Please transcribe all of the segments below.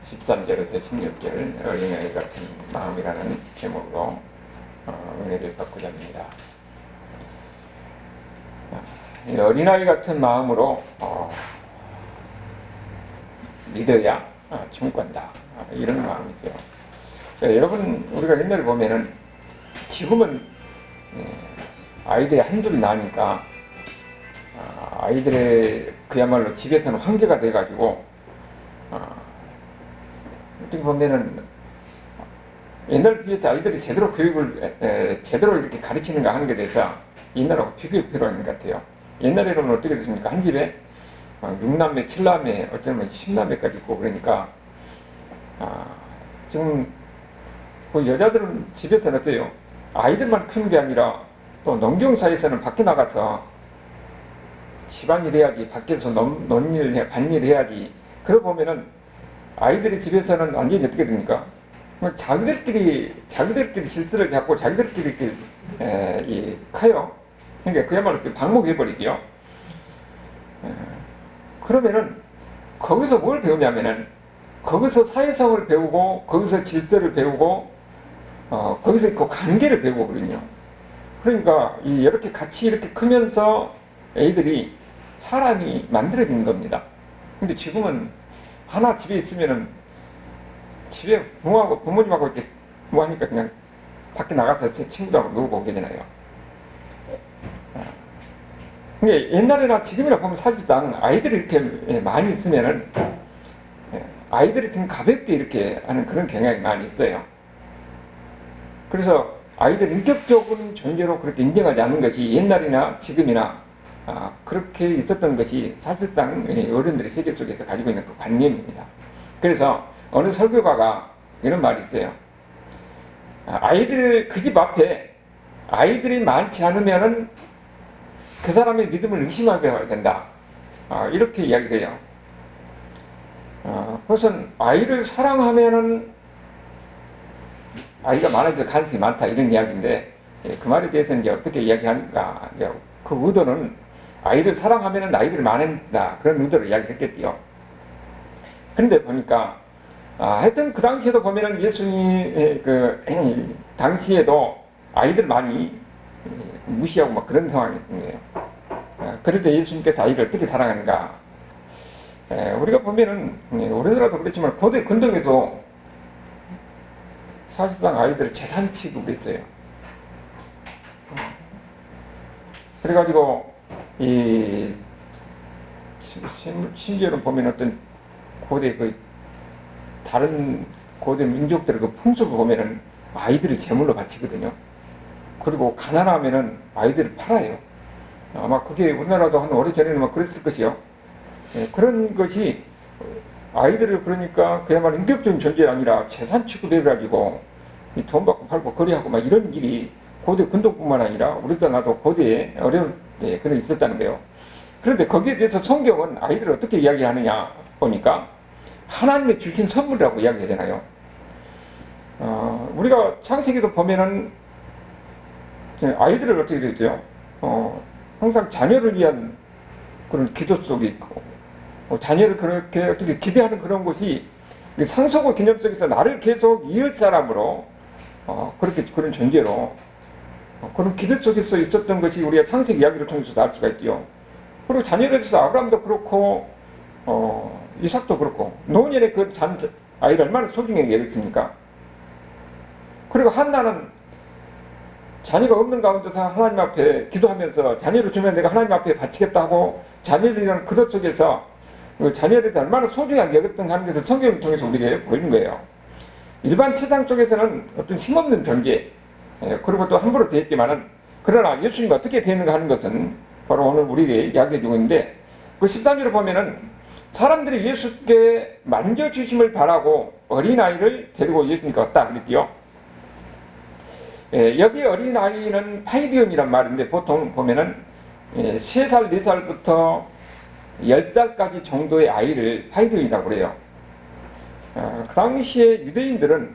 13절에서 16절 어린아이 같은 마음이라는 제목으로 은혜를 받고자 합니다. 이 어린아이 같은 마음으로 믿어야 천국간다, 이런 마음이죠. 여러분, 우리가 옛날에 보면은 지금은 아이들이 한둘이 나니까 아이들의 그야말로 집에서는 황제가 돼가지고 어떻게 보면은 옛날 비해서 아이들이 제대로 교육을 제대로 이렇게 가르치는가 하는 게 대해서 옛날하고 비교할 필요가 있는 것 같아요. 옛날에는 어떻게 됐습니까? 한 집에 6남매, 7남매, 어쩌면 10남매까지 있고 그러니까 지금 그 여자들은 집에서는 어때요? 아이들만 크는 게 아니라 또 농경사에서는 밖에 나가서 집안일 해야지, 밖에서 논일 해, 밭일 해야지. 그러다 보면은 아이들이 집에서는 완전히 어떻게 됩니까? 자기들끼리 실수를 잡고 자기들끼리 이렇게 커요. 그러니까 그야말로 방목해버리죠. 그러면은 거기서 뭘 배우냐면은 거기서 사회성을 배우고 거기서 질서를 배우고 거기서 그 관계를 배우거든요. 그러니까 이렇게 같이 이렇게 크면서 애들이 사람이 만들어지는 겁니다. 근데 지금은 하나 집에 있으면은 집에 부모님하고 이렇게 뭐 하니까 그냥 밖에 나가서 제 친구들하고 놀고 오게 되나요. 근데 옛날이나 지금이나 보면 사실상 아이들이 이렇게 많이 있으면은 아이들이 지금 가볍게 이렇게 하는 그런 경향이 많이 있어요. 그래서 아이들 인격적인 존재로 그렇게 인정하지 않는 것이 옛날이나 지금이나 그렇게 있었던 것이 사실상 어른들의 세계 속에서 가지고 있는 그 관념입니다. 그래서 어느 설교가가 이런 말이 있어요. 그 집 앞에 아이들이 많지 않으면은 그 사람의 믿음을 의심하게 해야 된다, 이렇게 이야기해요. 그것은 아이를 사랑하면은 아이가 많아질 가능성이 많다, 이런 이야기인데, 그 말에 대해서 이제 어떻게 이야기하는가, 그 의도는 아이를 사랑하면은 아이들이 많아진다, 그런 의도로 이야기했겠지요. 그런데 보니까 하여튼 그 당시에도 보면은 예수님 당시에도 아이들 많이 무시하고 막 그런 상황이었네요. 그럴 때 예수님께서 아이를 어떻게 사랑하는가? 우리가 보면은 우리나라도 그렇지만 고대 근동에도 사실상 아이들을 재산 취급했어요. 그래가지고 심지어는 보면 어떤 고대 다른 고대 민족들의 그 풍습을 보면은 아이들이 제물로 바치거든요. 그리고 가난하면은 아이들을 팔아요. 아마 그게 우리나라도 한 오래전에는 막 그랬을 것이요. 그런 것이 아이들을 그러니까 그야말로 인격적인 존재가 아니라 재산 취급해가지고 돈 받고 팔고 거래하고 막 이런 일이 고대 근동뿐만 아니라 우리나라도 고대에 어려운 그런 있었다는 거예요. 그런데 거기에 비해서 성경은 아이들을 어떻게 이야기하느냐 보니까 하나님이 주신 선물이라고 이야기하잖아요. 우리가 창세기도 보면은 아이들을 어떻게 되죠? 항상 자녀를 위한 그런 기도 속에 있고, 자녀를 그렇게 어떻게 기대하는 그런 것이 상속의 개념 속에서 나를 계속 이을 사람으로 그렇게 그런 존재로 그런 기대 속에서 있었던 것이 우리가 창세기 이야기를 통해서 알 수가 있죠. 그리고 자녀를 위해서 아브라함도 그렇고 이삭도 그렇고 노년에 그 아이를 얼마나 소중하게 여겼습니까? 그리고 한나는 자녀가 없는 가운데서 하나님 앞에 기도하면서 자녀를 주면 내가 하나님 앞에 바치겠다고 자녀들이라는 그것 속에서 자녀를 얼마나 소중하게 여겼던 하는 것을 성경을 통해서 우리에게 보이는 거예요. 일반 세상 속에서는 어떤 힘없는 존재, 그리고 또 함부로 되었지만은 그러나 예수님이 어떻게 되었는가 하는 것은 바로 오늘 우리에게 이야기해 주고 있는데, 그 13절을 보면은 사람들이 예수께 만져주심을 바라고 어린아이를 데리고 예수님께 왔다 그랬지요. 여기 어린아이는 파이디온이란 말인데 보통 보면은 3살, 4살부터 10살까지 정도의 아이를 파이디온이라고 그래요. 그 당시에 유대인들은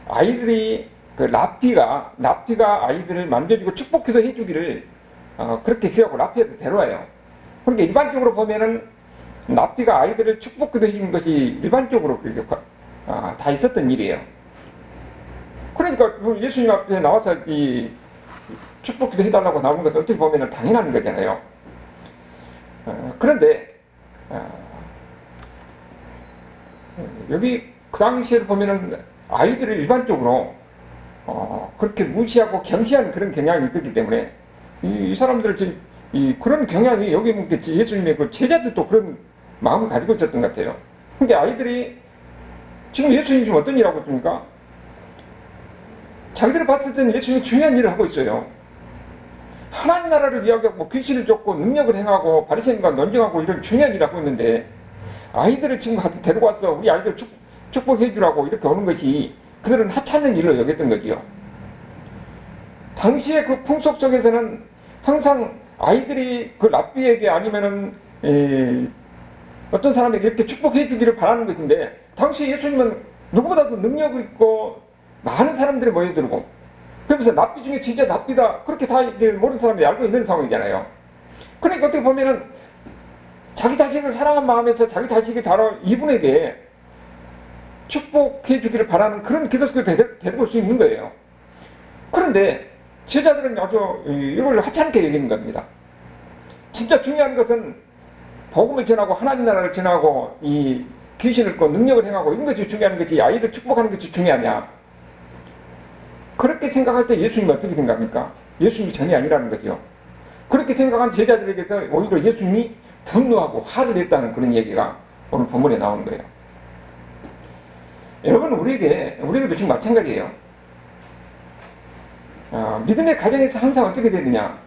아이들이 라피가 아이들을 만져주고 축복기도 해주기를 그렇게 기하고 라피한테 데려와요. 그러니까 일반적으로 보면은 랍비가 아이들을 축복기도 해주는 것이 일반적으로 그렇게 다 있었던 일이에요. 그러니까 예수님 앞에 나와서 이 축복기도 해달라고 나오는 것은 어떻게 보면 당연한 거잖아요. 그런데 여기 그 당시에 보면은 아이들을 일반적으로 그렇게 무시하고 경시하는 그런 경향이 있었기 때문에 이 사람들 그런 경향이 여기 예수님의 그 제자들도 그런 마음을 가지고 있었던 것 같아요. 근데 아이들이 지금 예수님이 지금 어떤 일을 하고 있습니까? 자기들이 봤을 때는 예수님이 중요한 일을 하고 있어요. 하나님 나라를 이야기하고 귀신을 쫓고 능력을 행하고 바리새인과 논쟁하고 이런 중요한 일을 하고 있는데 아이들을 지금 데리고 와서 우리 아이들 축복해 주라고 이렇게 오는 것이 그들은 하찮은 일로 여겼던 거지요. 당시의 그 풍속 속에서는 항상 아이들이 그 랍비에게 아니면은 어떤 사람에게 이렇게 축복해 주기를 바라는 것인데 당시 예수님은 누구보다도 능력을 있고 많은 사람들이 모여들고 그러면서 랍비 중에 진짜 랍비다 그렇게 다 모르는 사람들이 알고 있는 상황이잖아요. 그러니까 어떻게 보면은 자기 자식을 사랑한 마음에서 자기 자식이 다뤄 이분에게 축복해 주기를 바라는 그런 기도스를 데리고 올 수 있는 거예요. 그런데 제자들은 아주 이걸 하찮게 여기는 겁니다. 진짜 중요한 것은 복음을 전하고 하나님 나라를 전하고 이 귀신을 끄고 능력을 행하고 이런 것이 중요한 것이 아이를 축복하는 것이 중요하냐. 그렇게 생각할 때 예수님은 어떻게 생각합니까? 예수님이 전이 아니라는 거죠. 그렇게 생각한 제자들에게서 오히려 예수님이 분노하고 화를 냈다는 그런 얘기가 오늘 본문에 나오는 거예요. 여러분 우리에게도 지금 마찬가지예요. 믿음의 가정에서 항상 어떻게 되느냐.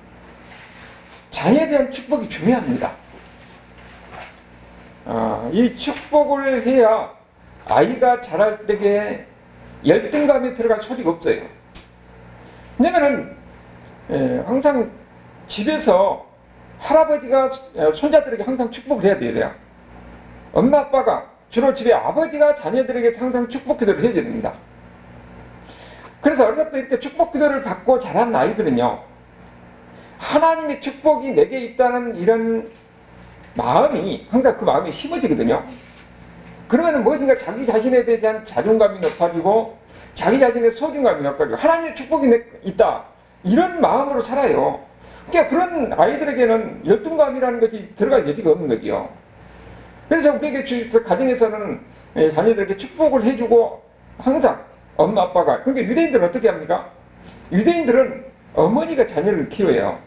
자녀에 대한 축복이 중요합니다. 이 축복을 해야 아이가 자랄 때에 열등감이 들어갈 소리가 없어요. 왜냐면은 항상 집에서 할아버지가 손자들에게 항상 축복을 해야 돼요. 엄마 아빠가 주로 집에 아버지가 자녀들에게 항상 축복 기도를 해줘야 됩니다. 그래서 어릴 때부터 이렇게 축복 기도를 받고 자란 아이들은요, 하나님의 축복이 내게 있다는 이런 마음이 항상 그 마음이 심어지거든요. 그러면은 무엇인가 자기 자신에 대한 자존감이 높아지고 자기 자신의 소중감이 높아지고 하나님의 축복이 있다 이런 마음으로 살아요. 그러니까 그런 아이들에게는 열등감이라는 것이 들어갈 여지가 없는 거지요. 그래서 우리에게 가정에서는 자녀들에게 축복을 해주고 항상 엄마 아빠가, 그러니까 유대인들은 어떻게 합니까? 유대인들은 어머니가 자녀를 키워요.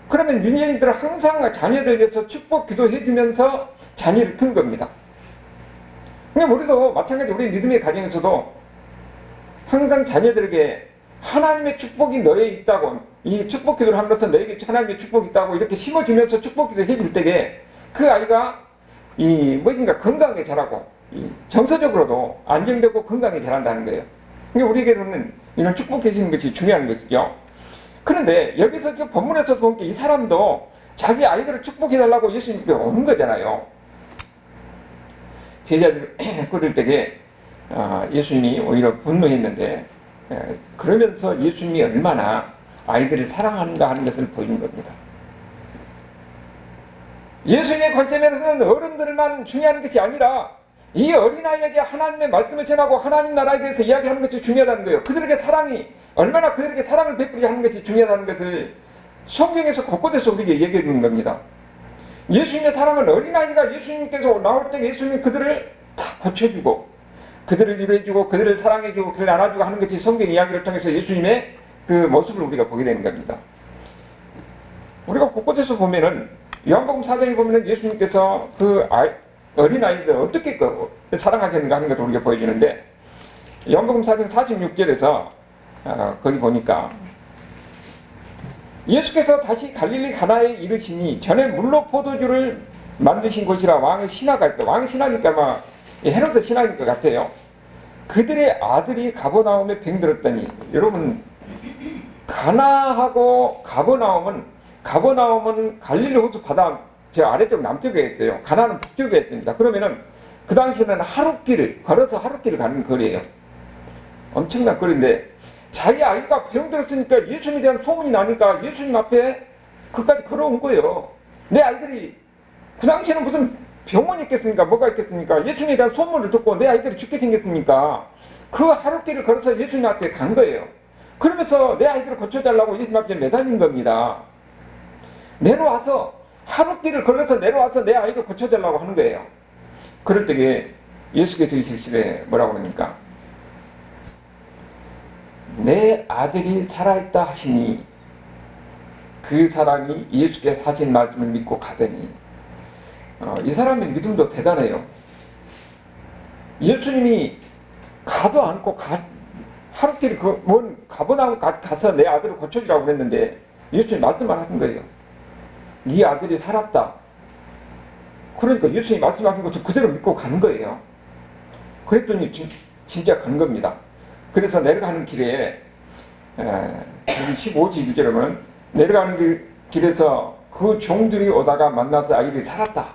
그러면 유대인들은 항상 자녀들 위해서 축복 기도해주면서 자녀를 키운 겁니다. 그러니까 우리도 마찬가지 우리 믿음의 가정에서도 항상 자녀들에게 하나님의 축복이 너에 있다고, 이 축복 기도를 함으로써 너에게 하나님의 축복이 있다고 이렇게 심어주면서 축복 기도 해줄 때에 그 아이가 무엇인가 건강하게 자라고 정서적으로도 안정되고 건강하게 자란다는 거예요. 그러니까 우리에게는 이런 축복해 주는 것이 중요한 것이죠. 그런데 여기서 그 본문에서 본 게 이 사람도 자기 아이들을 축복해달라고 예수님께 오는 거잖아요. 제자들 꾸릴 때에 예수님이 오히려 분노했는데 그러면서 예수님이 얼마나 아이들을 사랑하는가 하는 것을 보여준 겁니다. 예수님의 관점에서는 어른들만 중요한 것이 아니라 이 어린아이에게 하나님의 말씀을 전하고 하나님 나라에 대해서 이야기하는 것이 중요하다는 거예요. 그들에게 얼마나 그들에게 사랑을 베풀게 하는 것이 중요하다는 것을 성경에서 곳곳에서 우리에게 얘기해 주는 겁니다. 예수님의 사랑은 어린아이가 예수님께서 나올 때 예수님이 그들을 다 고쳐주고 그들을 위로해주고 그들을 사랑해주고 그들을 안아주고 하는 것이 성경 이야기를 통해서 예수님의 그 모습을 우리가 보게 되는 겁니다. 우리가 곳곳에서 보면은 요한복음 4장에 보면은 예수님께서 그 어린아이들 어떻게 사랑하시는가 하는 것을 우리가 보여주는데 요한복음 4장 46절에서 거기 보니까 예수께서 다시 갈릴리 가나에 이르시니 전에 물로 포도주를 만드신 곳이라 왕의 신하가 있어. 왕의 신하니까 아마 헤롯의 신하일 것 같아요. 그들의 아들이 가버나움에 병들었더니, 여러분 가나하고 가버나움은 갈릴리 호수 바다 저 아래쪽 남쪽에 있어요. 가나는 북쪽에 있습니다. 그러면은 그 당시에는 걸어서 하루길을 가는 거리예요. 엄청난 거리인데 자기 아이가 병들었으니까 예수님에 대한 소문이 나니까 예수님 앞에 그까지 걸어온 거예요. 내 아이들이 그 당시에는 무슨 병원이 있겠습니까? 뭐가 있겠습니까? 예수님에 대한 소문을 듣고 내 아이들이 죽게 생겼으니까 그 하루길을 걸어서 예수님 앞에 간 거예요. 그러면서 내 아이들을 고쳐달라고 예수님 앞에 매달린 겁니다. 내려와서 하루길을 걸어서 내려와서 내 아이를 고쳐달라고 하는 거예요. 그럴 때에 예수께서 이 실실에 뭐라고 그럽니까? 내 아들이 살아있다 하시니 그 사람이 예수께서 하신 말씀을 믿고 가더니 이 사람의 믿음도 대단해요. 예수님이 가도 않고 하루길에 가보나무 가서 내 아들을 고쳐주라고 그랬는데 예수님이 말씀만 하신 거예요. 네 아들이 살았다. 그러니까 예수님이 말씀하신 것을 그대로 믿고 가는 거예요. 그랬더니 진짜 간 겁니다. 그래서 내려가는 길에 15지 6절에 보면 내려가는 길에서 그 종들이 오다가 만나서 아이들이 살았다.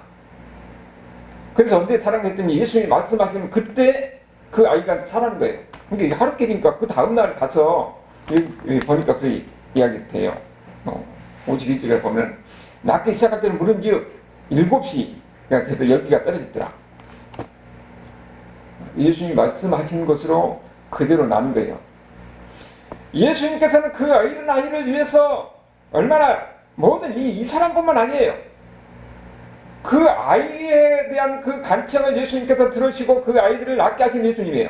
그래서 언제 살았겠더니 예수님이 말씀하시는 그때 그 아이가 살아난 거예요. 그러니까 하루길이니까 그 다음날 가서 여기 보니까 그 이야기 돼요. 52절에 보면 낫기 시작할 때는 무른지 7시가 돼서 열기가 떨어졌더라. 예수님이 말씀하신 것으로 그대로 나는 거예요. 예수님께서는 그 아이를 위해서 얼마나 모든 이 사람뿐만 아니에요. 그 아이에 대한 그 간청을 예수님께서 들으시고 그 아이들을 낫게 하신 예수님이에요.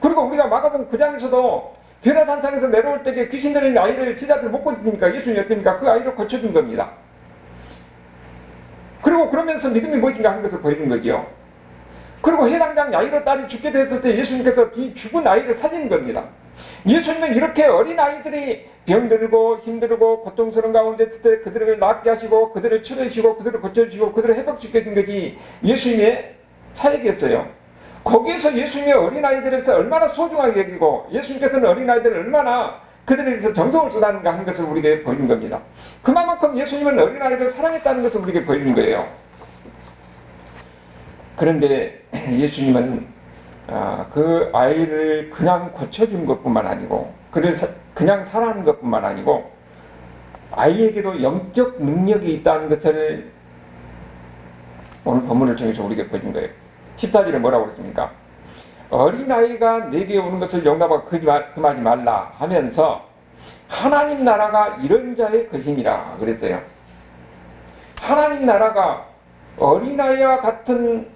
그리고 우리가 마가복음 9장에서도 변화산상에서 내려올 때에 귀신 들린 아이를 제자들 못 고치니까 예수님이 어떻습니까? 그 아이를 고쳐준 겁니다. 그리고 그러면서 믿음이 무엇인가 하는 것을 보이는 거죠. 그리고 해당장 야이로 딸이 죽게 됐을 때 예수님께서 이 죽은 아이를 살리는 겁니다. 예수님은 이렇게 어린 아이들이 병들고 힘들고 고통스러운 가운데 있을 때 그들을 낫게 하시고 그들을 치료해주시고 그들을 고쳐주시고 그들을 회복시켜 준 것이 예수님의 사역이었어요. 거기에서 예수님의 어린 아이들에서 얼마나 소중하게 여기고 예수님께서는 어린 아이들을 얼마나 그들에 대해서 정성을 쏟았는가 하는 것을 우리에게 보이는 겁니다. 그만큼 예수님은 어린 아이를 사랑했다는 것을 우리에게 보이는 거예요. 그런데 예수님은 그 아이를 그냥 고쳐준 것뿐만 아니고 그래서 그냥 살아가는 것뿐만 아니고 아이에게도 영적 능력이 있다는 것을 오늘 본문을 통해서 우리에게 보여준 거예요. 14절에 뭐라고 그랬습니까? 어린아이가 내게 오는 것을 용납하고 금하지 말라 하면서 하나님 나라가 이런 자의 것이니라 그랬어요. 하나님 나라가 어린아이와 같은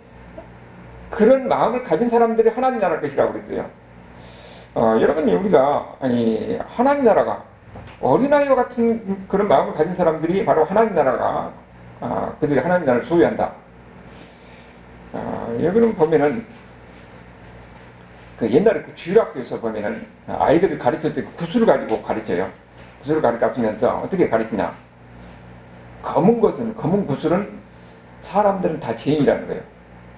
그런 마음을 가진 사람들이 하나님 나라의 것이라고 그랬어요. 여러분, 우리가 하나님 나라가 어린아이와 같은 그런 마음을 가진 사람들이 바로 하나님 나라가 그들이 하나님 나라를 소유한다. 여러분 보면은 그 옛날에 그 주일학교에서 보면은 아이들을 가르칠 때 구슬을 가지고 가르쳐요. 구슬을 가르치면서 어떻게 가르치냐? 검은 구슬은 사람들은 다 죄인이라는 거예요.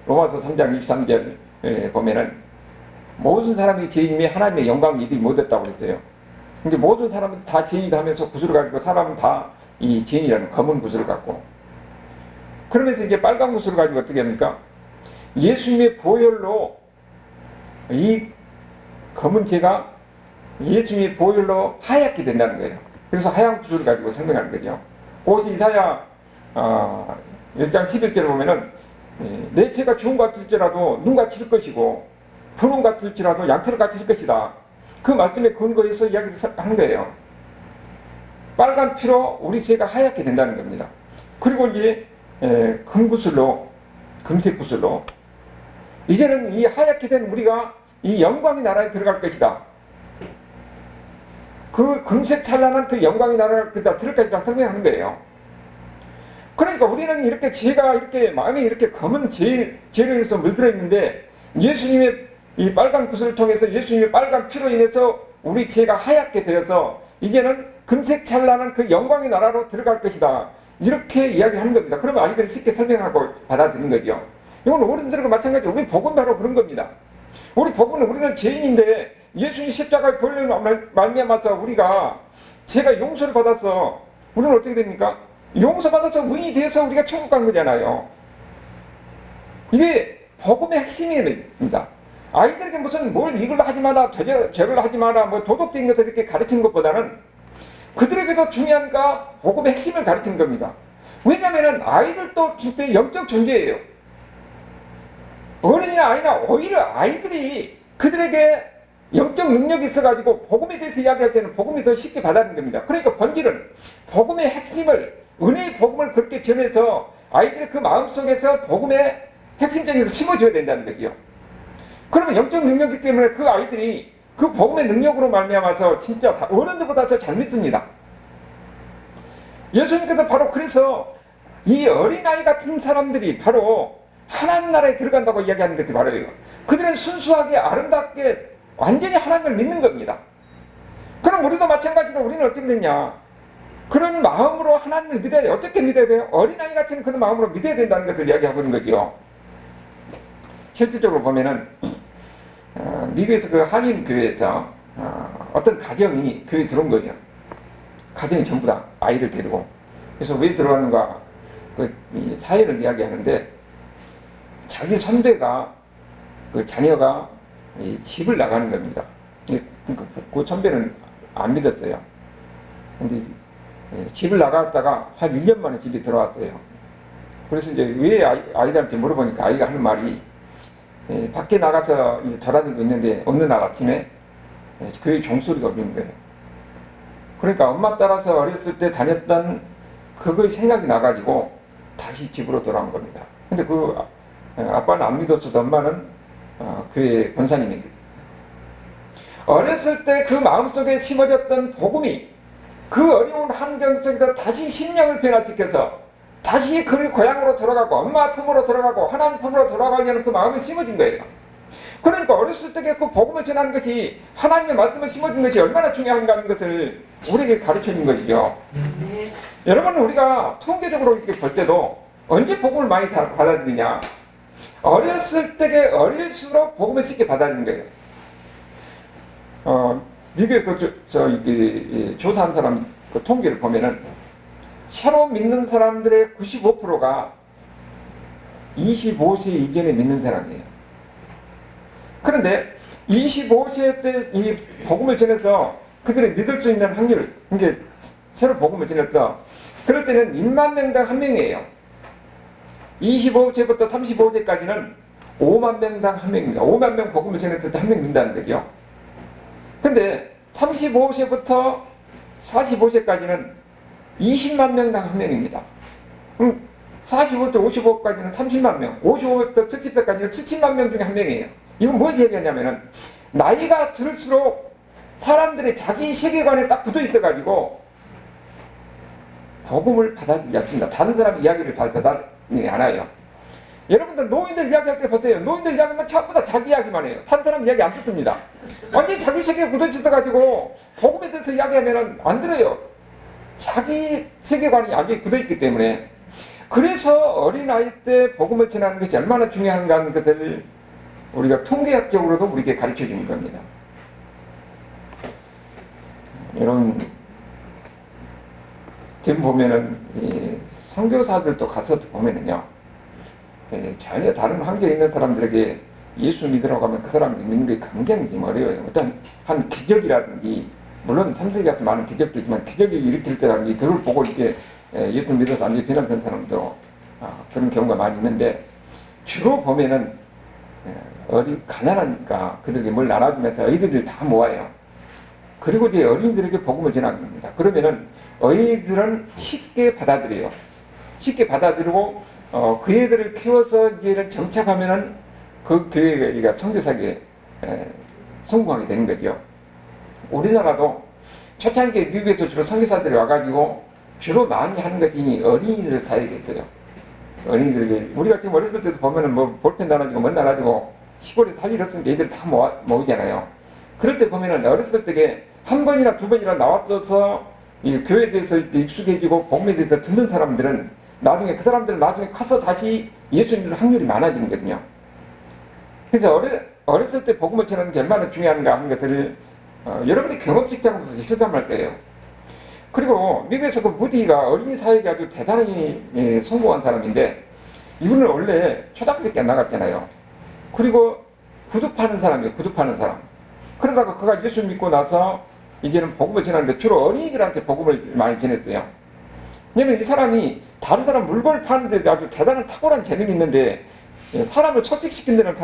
로마서 3장 23절에 보면은 모든 사람이 죄인이며 하나님의 영광을 이들이 못 얻었다고 그랬어요. 근데 모든 사람은 다 죄인이다 하면서 구슬을 가지고 사람은 다 이 죄인이라는 검은 구슬을 갖고 그러면서 이제 빨간 구슬을 가지고 어떻게 합니까? 예수님의 보혈로 이 검은 죄가 예수님의 보혈로 하얗게 된다는 거예요. 그래서 하얀 구슬을 가지고 설명하는 거죠. 그것이 이사야 1장 11절에 보면은 내 죄가 좋은 것 같을지라도 눈같이 칠 것이고 푸른 것 같을지라도 양털 같이 칠 것이다. 그 말씀에 근거해서 이야기를 하는 거예요. 빨간 피로 우리 죄가 하얗게 된다는 겁니다. 그리고 이제 금색 구슬로 이제는 이 하얗게 된 우리가 이 영광의 나라에 들어갈 것이다. 그 금색 찬란한 그 영광의 나라에 들어갈 것이다 설명하는 거예요. 그러니까 우리는 이렇게 죄가 이렇게 마음이 이렇게 검은 죄로 인해서 물들어 있는데 예수님의 이 빨간 구슬을 통해서 예수님의 빨간 피로 인해서 우리 죄가 하얗게 되어서 이제는 금색 찬란한 그 영광의 나라로 들어갈 것이다. 이렇게 이야기하는 겁니다. 그러면 아이들이 쉽게 설명하고 받아들이는 거죠. 이건 어른들과 마찬가지로 우리 복음 바로 그런 겁니다. 우리 복음은 우리는 죄인인데 예수님 십자가의 보혈로 말미암아서 우리가 죄가 용서를 받아서 우리는 어떻게 됩니까? 용서받아서 의인이 되어서 우리가 천국 간 거잖아요. 이게 복음의 핵심입니다. 아이들에게 무슨 뭘 이걸 하지 마라, 저걸 하지 마라, 뭐 도덕적인 것을 이렇게 가르치는 것보다는 그들에게도 중요한 복음의 핵심을 가르치는 겁니다. 왜냐하면 아이들도 진짜 영적 존재예요. 어른이나 아이나 오히려 아이들이 그들에게 영적 능력이 있어가지고 복음에 대해서 이야기할 때는 복음이 더 쉽게 받아들이는 겁니다. 그러니까 본질은 복음의 핵심을, 은혜의 복음을 그렇게 전해서 아이들의 그 마음속에서 복음의 핵심적에서 심어줘야 된다는 거지요. 그러면 영적 능력이기 때문에 그 아이들이 그 복음의 능력으로 말미암아서 진짜 어른들보다 더 잘 믿습니다. 예수님께서 바로 그래서 이 어린아이 같은 사람들이 바로 하나님 나라에 들어간다고 이야기하는 것이 바로예요. 그들은 순수하게 아름답게 완전히 하나님을 믿는 겁니다. 그럼 우리도 마찬가지로 우리는 어떻게 되냐? 그런 마음으로 하나님을 믿어야 돼요. 어떻게 믿어야 돼요? 어린아이 같은 그런 마음으로 믿어야 된다는 것을 이야기하고 있는 거죠. 실질적으로 보면은 미국에서 그 한인 교회에서 어떤 가정이 교회에 들어온 거예요. 가정이 전부 다 아이를 데리고. 그래서 왜 들어왔는가 그 사연을 이야기하는데, 자기 선배가 그 자녀가 집을 나가는 겁니다. 그 선배는 안 믿었어요. 근데 집을 나갔다가 한 1년 만에 집에 들어왔어요. 그래서 이제 왜 아이들한테 물어보니까 아이가 하는 말이, 밖에 나가서 이제 돌아다니고 있는데 어느 날 아침에 교회 종소리가 울리는 거예요. 그러니까 엄마 따라서 어렸을 때 다녔던 그거의 생각이 나가지고 다시 집으로 돌아온 겁니다. 근데 그 아빠는 안 믿었어도 엄마는 교회 권사님입니다. 어렸을 때 그 마음속에 심어졌던 복음이 그 어려운 환경 속에서 다시 심령을 변화시켜서 다시 그 고향으로 돌아가고 엄마 품으로 돌아가고 하나님 품으로 돌아가려는 그 마음을 심어준 거예요. 그러니까 어렸을 때 그 복음을 전하는 것이, 하나님의 말씀을 심어준 것이 얼마나 중요한가 하는 것을 우리에게 가르쳐준 것이죠. 여러분, 우리가 통계적으로 이렇게 볼 때도 언제 복음을 많이 받아들이냐? 어렸을 때에 어릴수록 복음을 쉽게 받아들이는 거예요. 미국의 조사한 사람 그 통계를 보면은 새로 믿는 사람들의 95%가 25세 이전에 믿는 사람이에요. 그런데 25세 때 이 복음을 전해서 그들이 믿을 수 있는 확률, 이제 새로 복음을 전했어. 그럴 때는 1만 명당 한 명이에요. 25세부터 35세까지는 5만 명당 한 명입니다. 5만 명 복음을 전했을 때 한 명 믿는다는 거죠. 근데 35세부터 45세까지는 20만 명당 한 명입니다. 그럼 45부터 55까지는 30만 명, 55부터 70세까지는 70만 명 중에 한 명이에요. 이건 뭘 얘기하냐면은, 나이가 들수록 사람들이 자기 세계관에 딱 붙어 있어가지고 복음을 받아들이지 않습니다. 다른 사람 이야기를 잘 받아들이지 않아요. 여러분들 노인들 이야기할 때 보세요. 노인들 이야기만 전부 다 자기 이야기만 해요. 다른 사람 이야기 안 듣습니다. 완전히 자기 세계에 굳어있어가지고 복음에 대해서 이야기하면 안 들어요. 자기 세계관이 완전히 굳어있기 때문에. 그래서 어린아이 때 복음을 전하는 것이 얼마나 중요한가 하는 것을 우리가 통계학적으로도 우리에게 가르쳐주는 겁니다. 여러분, 지금 보면은 선교사들도 가서 보면은요, 전혀 다른 환경에 있는 사람들에게 예수 믿으라고 하면 그 사람들이 믿는 게 굉장히 좀 어려워요. 어떤 한 기적이라든지, 물론 3세기 가서 많은 기적도 있지만 기적이 일으킬 때라든지 그걸 보고 이렇게 예수 믿어서 안 변화된 사람도 그런 경우가 많이 있는데, 주로 보면은 가난하니까 그들에게 뭘 나눠주면서 어린이들을 다 모아요. 그리고 이제 어린이들에게 복음을 전합니다. 그러면은 어린이들은 쉽게 받아들여요. 쉽게 받아들이고 그 애들을 키워서 이제는 정착하면은 그 교회가 선교사에 성공하게 되는 거죠. 우리나라도 초창기에 미국에서 주로 선교사들이 와가지고 주로 많이 하는 것이 어린이들 사이에 있어요. 어린이들에게, 우리가 지금 어렸을 때도 보면은 뭐 볼펜 나눠주고 뭐 나눠주고 시골에 살 일 없으니까 애들이 다 모이잖아요. 그럴 때 보면은 어렸을 때에 한 번이나 두 번이나 나왔어서 이 교회에 대해서 익숙해지고 복음에 대해서 듣는 사람들은 나중에, 그 사람들은 나중에 커서 다시 예수 믿는 확률이 많아지는 거거든요. 그래서 어렸을 때 복음을 전하는 게 얼마나 중요한가 하는 것을 여러분들이 경험직장으로서 실감할 거예요. 그리고 미국에서 그 무디가 어린이 사역이 아주 대단히 성공한 사람인데, 이분은 원래 초등학교밖에 안 나갔잖아요. 그리고 구두 파는 사람이에요. 구두 파는 사람. 그러다가 그가 예수 믿고 나서 이제는 복음을 전하는데 주로 어린이들한테 복음을 많이 전했어요. 왜냐면 이 사람이 다른 사람 물건을 파는데 아주 대단한 탁월한 재능이 있는데 사람을 설득시킨다는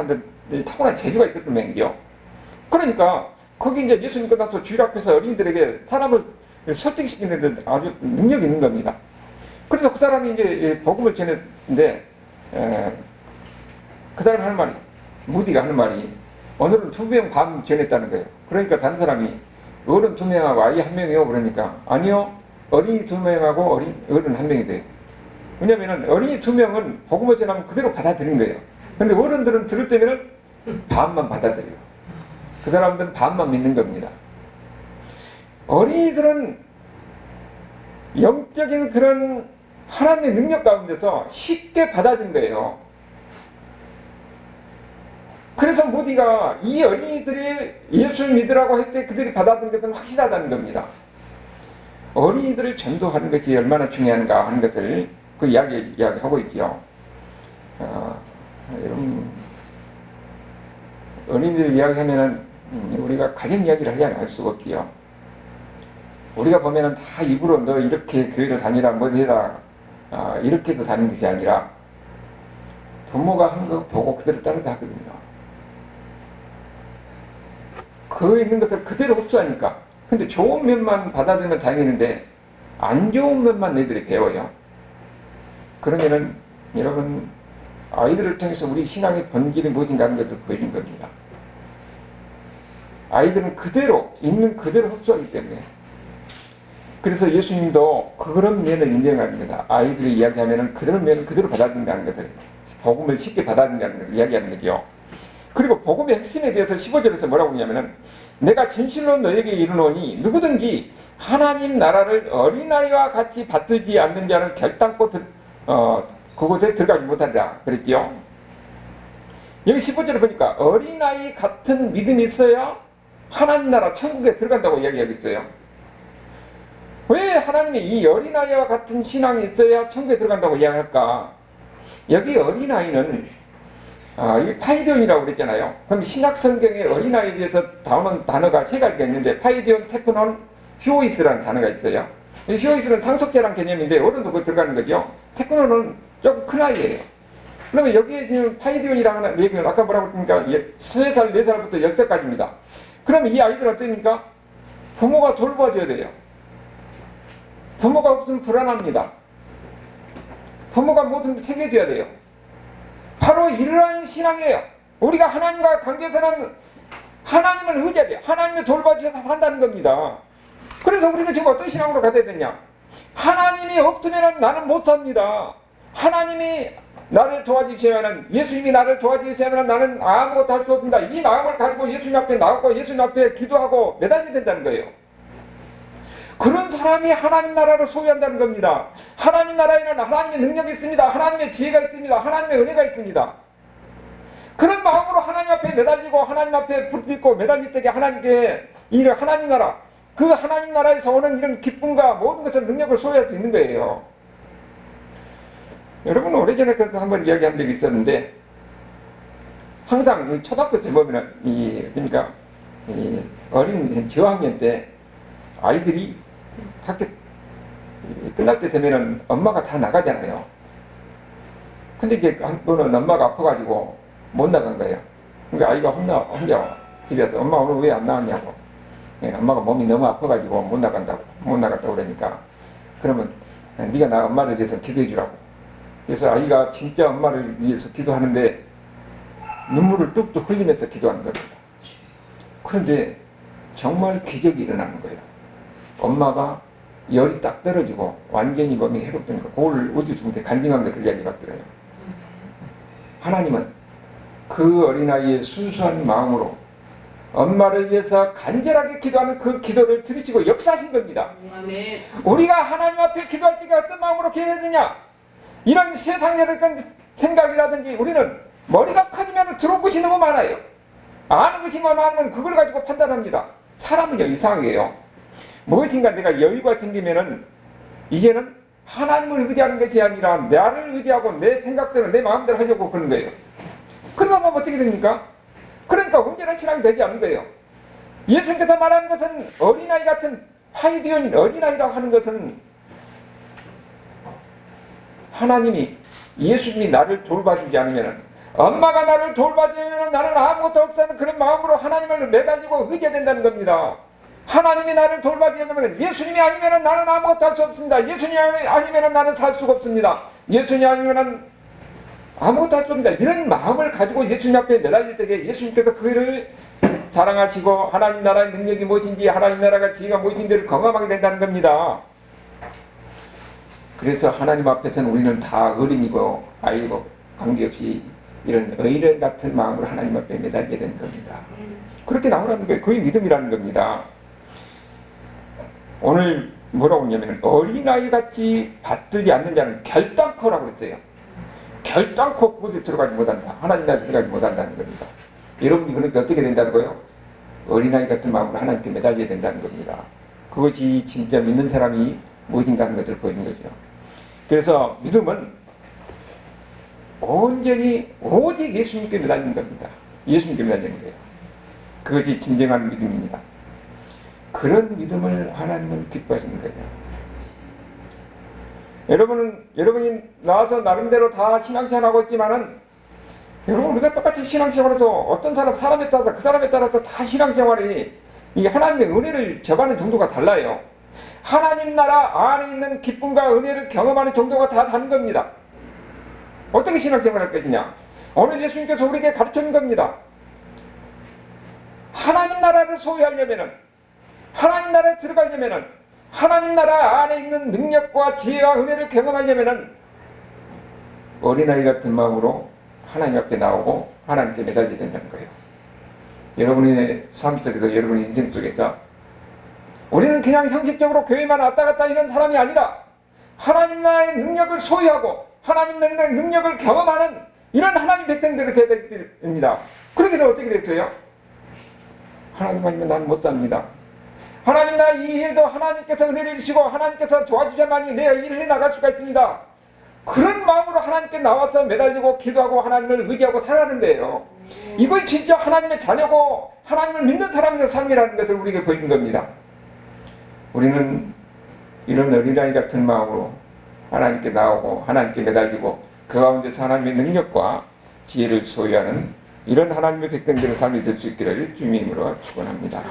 타고난 재주가 있었던 맹기요. 그러니까 거기 이제 예수님 끝나서 주일 앞에서 어린이들에게 사람을 설득시키는 데 아주 능력이 있는 겁니다. 그래서 그 사람이 이제 복음을 전했는데 그 사람이 하는 말이, 무디가 하는 말이, 오늘은 2명 반 전했다는 거예요. 그러니까 다른 사람이 어른 2명하고 아이 1명이요. 그러니까 아니요, 어린이 2명하고 어른 1명이 돼요. 왜냐면은 어린이 2명은 복음을 전하면 그대로 받아들인 거예요. 근데 어른들은 들을 때면은 반만 받아들여요. 그 사람들은 반만 믿는 겁니다. 어린이들은 영적인 그런 하나님의 능력 가운데서 쉽게 받아들인 거예요. 그래서 모디가 이 어린이들이 예수를 믿으라고 할 때 그들이 받아들인 것은 확실하다는 겁니다. 어린이들을 전도하는 것이 얼마나 중요한가 하는 것을 그 이야기하고 있죠. 여러분, 어린이들 이야기하면은 우리가 가정 이야기를 하지 않을 수가 없지요. 우리가 보면은 다 입으로 너 이렇게 교회를 다니라, 뭐 해라, 이렇게도 다니는 것이 아니라 부모가 한 거 보고 그대로 따라서 하거든요. 그 있는 것을 그대로 흡수하니까. 근데 좋은 면만 받아들이면 다행이는데 안 좋은 면만 애들이 배워요. 그러면은 여러분, 아이들을 통해서 우리 신앙의 본질이 무엇인가 하는 것을 보여준 겁니다. 아이들은 그대로 있는 그대로 흡수하기 때문에. 그래서 예수님도 그런 면을 인정하는 거다. 아이들이 이야기하면은 그런 면을 그대로 받아들인다는 것을, 복음을 쉽게 받아들인다는 것을 이야기하는 거죠. 그리고 복음의 핵심에 대해서 15절에서 뭐라고 하냐면은, 내가 진실로 너에게 이르노니 누구든지 하나님 나라를 어린아이와 같이 받들지 않는 자는 결단코 그곳에 들어가지 못하리라 그랬지요. 여기 15절에 보니까 어린아이 같은 믿음이 있어야 하나님 나라 천국에 들어간다고 이야기하고 있어요. 왜 하나님이 이 어린아이와 같은 신앙이 있어야 천국에 들어간다고 이야기할까? 여기 어린아이는 이 파이디온이라고 그랬잖아요. 그럼 신약 성경에 어린아이에 대해서 나오는 단어가 3가지가 있는데, 파이디온, 테크논, 휴오이스라는 단어가 있어요. 휴오이스는 상속자란 개념인데 어른도 그거 들어가는 거죠. 테크논은 조금 큰 아이예요. 그러면 여기에 있는 파이디온이라는 얘기는 아까 뭐라고 했습니까? 3살, 4살부터 10살까지입니다. 그러면 이 아이들은 어떠니까? 부모가 돌봐줘야 돼요. 부모가 없으면 불안합니다. 부모가 모든 걸 챙겨줘야 돼요. 바로 이러한 신앙이에요. 우리가 하나님과 관계에서는 하나님을 의지해야 돼요. 하나님의 돌봐주셔서 산다는 겁니다. 그래서 우리는 지금 어떤 신앙으로 가야 되냐? 하나님이 없으면 나는 못 삽니다. 하나님이 나를 도와주셔야만, 예수님이 나를 도와주셔야만 나는 아무것도 할 수 없습니다. 이 마음을 가지고 예수님 앞에 나오고 예수님 앞에 기도하고 매달려야 된다는 거예요. 그런 사람이 하나님 나라를 소유한다는 겁니다. 하나님 나라에는 하나님의 능력이 있습니다. 하나님의 지혜가 있습니다. 하나님의 은혜가 있습니다. 그런 마음으로 하나님 앞에 매달리고 하나님 앞에 붙들고 매달릴 때에 하나님께 이 하나님 나라, 그 하나님 나라에서 오는 이런 기쁨과 모든 것을 능력을 소유할 수 있는 거예요. 여러분, 오래전에 그래서 한번 이야기한 적이 있었는데, 항상 초등학교 때 보면은 그러니까 어린 저학년 때 아이들이 학교 끝날 때 되면은 엄마가 다 나가잖아요. 근데 이제 한 번은 엄마가 아파가지고 못 나간 거예요. 그러니까 아이가 혼자 집에 와서 엄마 오늘 왜 안 나왔냐고. 엄마가 몸이 너무 아파가지고 못 나갔다고 그러니까, 그러면 네가 나 엄마를 위해서 기도해 주라고. 그래서 아이가 진짜 엄마를 위해서 기도하는데 눈물을 뚝뚝 흘리면서 기도하는 겁니다. 그런데 정말 기적이 일어나는 거예요. 엄마가 열이 딱 떨어지고 완전히 몸이 회복되니까 그걸 우주중대 간증한 것을 이야기받더래요. 하나님은 그 어린아이의 순수한 마음으로 엄마를 위해서 간절하게 기도하는 그 기도를 들으시고 역사하신 겁니다. 아멘. 우리가 하나님 앞에 기도할 때가 어떤 마음으로 기도해야 되냐? 이런 세상의 어떤 생각이라든지, 우리는 머리가 커지면 들어온 것이 너무 많아요. 아는 것이 많으면 그걸 가지고 판단합니다. 사람은요, 이상하게요. 무엇인가 내가 여유가 생기면은 이제는 하나님을 의지하는 것이 아니라 나를 의지하고 내 생각대로 내 마음대로 하려고 그러는 거예요. 그러다 보면 어떻게 됩니까? 그러니까 온전한 신앙이 되지 않는 거예요. 예수님께서 말하는 것은 어린아이 같은 파이디온인 어린아이라고 하는 것은 하나님이, 예수님이 나를 돌봐주지 않으면 엄마가 나를 돌봐주면 나는 아무것도 없다는 그런 마음으로 하나님을 매달리고 의지해야 된다는 겁니다. 하나님이 나를 돌봐주면 예수님이 아니면 나는 아무것도 할 수 없습니다. 예수님이 아니면 나는 살 수가 없습니다. 예수님이 아니면 아무것도 할 수 없습니다. 이런 마음을 가지고 예수님 앞에 매달릴 때에 예수님께서 그를 사랑하시고 하나님 나라의 능력이 무엇인지 하나님 나라가 지혜가 무엇인지를 경험하게 된다는 겁니다. 그래서 하나님 앞에서는 우리는 다 어린이고 아이고 관계없이 이런 의뢰 같은 마음으로 하나님 앞에 매달리게 되는 겁니다. 그렇게 나오라는 거예요. 그게 믿음이라는 겁니다. 오늘 뭐라고 했냐면 어린아이같이 받들지 않는 자는 결단코라고 그랬어요. 결단코 그곳에 들어가지 못한다. 하나님 나라에 들어가지 못한다는 겁니다. 여러분이 그러니까 어떻게 된다는 거예요? 어린아이 같은 마음으로 하나님께 매달려야 된다는 겁니다. 그것이 진짜 믿는 사람이 무엇인가 하는 것을 보이는 거죠. 그래서 믿음은 온전히 오직 예수님께 매달리는 겁니다. 예수님께 매달리는 거예요. 그것이 진정한 믿음입니다. 그런 믿음을 하나님은 기뻐하시는 거예요. 여러분이 나와서 나름대로 다 신앙생활하고 있지만은 여러분 우리가 똑같이 신앙생활해서 어떤 사람에 따라서 그 사람에 따라서 다 신앙생활이 이 하나님의 은혜를 접하는 정도가 달라요. 하나님 나라 안에 있는 기쁨과 은혜를 경험하는 정도가 다 다른 겁니다. 어떻게 신앙생활할 것이냐? 오늘 예수님께서 우리에게 가르쳐준 겁니다. 하나님 나라를 소유하려면은 하나님 나라에 들어가려면은 하나님 나라 안에 있는 능력과 지혜와 은혜를 경험하려면은 어린아이 같은 마음으로 하나님 앞에 나오고 하나님께 매달려야 된다는 거예요. 여러분의 삶 속에서 여러분의 인생 속에서 우리는 그냥 형식적으로 교회만 왔다 갔다 하는 사람이 아니라 하나님 나라의 능력을 소유하고 하나님 나라의 능력을 경험하는 이런 하나님 백성들이 되어야 됩니다. 그렇게 되면 어떻게 됐어요? 하나님 아니면 나는 못 삽니다. 하나님 나라 이 일도 하나님께서 은혜를 주시고 하나님께서 도와주셔야만이 내가 일을 해나갈 수가 있습니다. 그런 마음으로 하나님께 나와서 매달리고 기도하고 하나님을 의지하고 살아가는 데요. 이건 진짜 하나님의 자녀고 하나님을 믿는 사람의 삶이라는 것을 우리에게 보이는 겁니다. 우리는 이런 어린아이 같은 마음으로 하나님께 나오고 하나님께 매달리고 그 가운데서 하나님의 능력과 지혜를 소유하는 이런 하나님의 백성들의 삶이 될 수 있기를 주님으로 축원합니다.